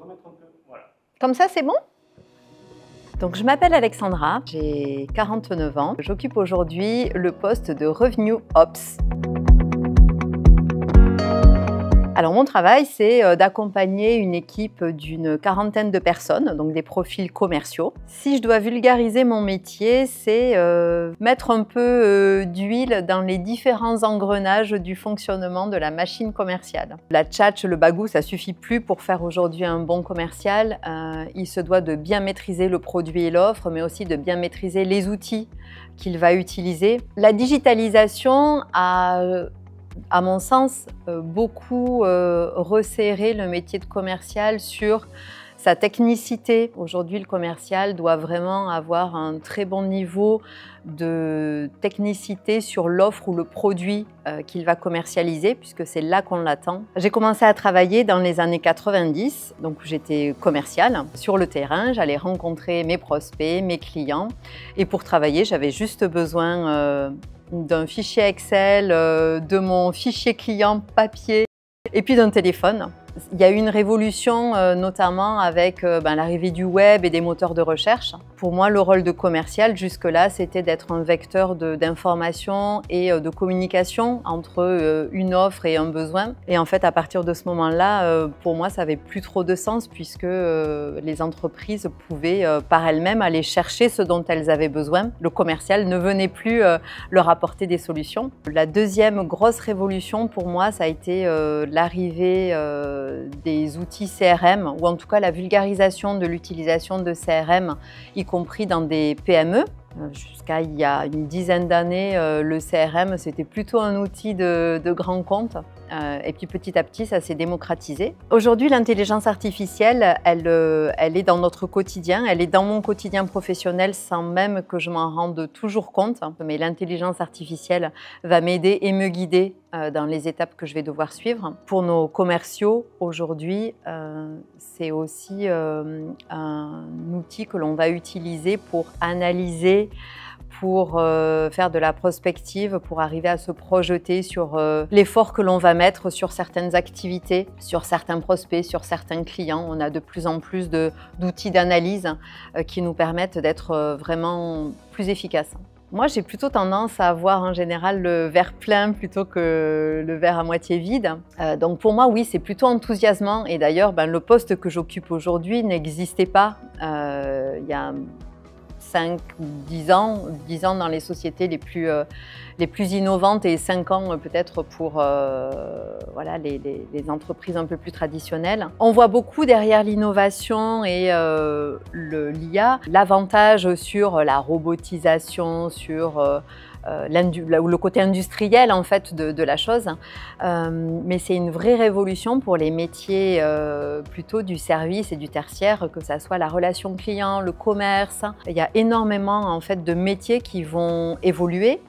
remettre un peu, voilà. Comme ça, c'est bon? Donc, je m'appelle Alexandra, j'ai 49 ans. J'occupe aujourd'hui le poste de Revenue Ops. Alors, mon travail, c'est d'accompagner une équipe d'une quarantaine de personnes, donc des profils commerciaux. Si je dois vulgariser mon métier, c'est mettre un peu d'huile dans les différents engrenages du fonctionnement de la machine commerciale. La tchatche, le bagou, ça suffit plus pour faire aujourd'hui un bon commercial. Il se doit de bien maîtriser le produit et l'offre, mais aussi de bien maîtriser les outils qu'il va utiliser. La digitalisation a, à mon sens, beaucoup resserré le métier de commercial sur sa technicité. Aujourd'hui, le commercial doit vraiment avoir un très bon niveau de technicité sur l'offre ou le produit qu'il va commercialiser, puisque c'est là qu'on l'attend. J'ai commencé à travailler dans les années 90, donc j'étais commerciale. Sur le terrain, j'allais rencontrer mes prospects, mes clients, et pour travailler, j'avais juste besoin d'un fichier Excel, de mon fichier client papier et puis d'un téléphone. Il y a eu une révolution notamment avec l'arrivée du web et des moteurs de recherche. Pour moi, le rôle de commercial jusque-là, c'était d'être un vecteur d'information et de communication entre une offre et un besoin. Et en fait, à partir de ce moment-là, pour moi, ça n'avait plus trop de sens puisque les entreprises pouvaient par elles-mêmes aller chercher ce dont elles avaient besoin. Le commercial ne venait plus leur apporter des solutions. La deuxième grosse révolution pour moi, ça a été l'arrivée des outils CRM, ou en tout cas la vulgarisation de l'utilisation de CRM, y compris dans des PME. Jusqu'à il y a une dizaine d'années, le CRM, c'était plutôt un outil de grands comptes. Et puis petit à petit, ça s'est démocratisé. Aujourd'hui, l'intelligence artificielle, elle est dans notre quotidien, elle est dans mon quotidien professionnel sans même que je m'en rende toujours compte. Mais l'intelligence artificielle va m'aider et me guider dans les étapes que je vais devoir suivre. Pour nos commerciaux, aujourd'hui, c'est aussi un outil que l'on va utiliser pour analyser, pour faire de la prospective, pour arriver à se projeter sur l'effort que l'on va mettre sur certaines activités, sur certains prospects, sur certains clients. On a de plus en plus d'outils d'analyse qui nous permettent d'être vraiment plus efficaces. Moi, j'ai plutôt tendance à voir en général le verre plein plutôt que le verre à moitié vide. Donc pour moi, oui, c'est plutôt enthousiasmant. Et d'ailleurs, le poste que j'occupe aujourd'hui n'existait pas il y a 5 ou 10 ans dans les sociétés les plus innovantes et 5 ans peut-être pour voilà, les entreprises un peu plus traditionnelles. On voit beaucoup derrière l'innovation et l'IA, l'avantage sur la robotisation, sur le côté industriel en fait de la chose, mais c'est une vraie révolution pour les métiers plutôt du service et du tertiaire, que ça soit la relation client, le commerce. Il y a énormément en fait de métiers qui vont évoluer.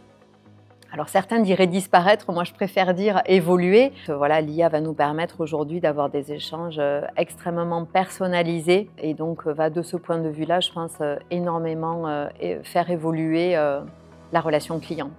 Alors certains diraient disparaître, moi je préfère dire évoluer. Voilà, l'IA va nous permettre aujourd'hui d'avoir des échanges extrêmement personnalisés et donc va de ce point de vue-là, je pense, énormément faire évoluer la relation client.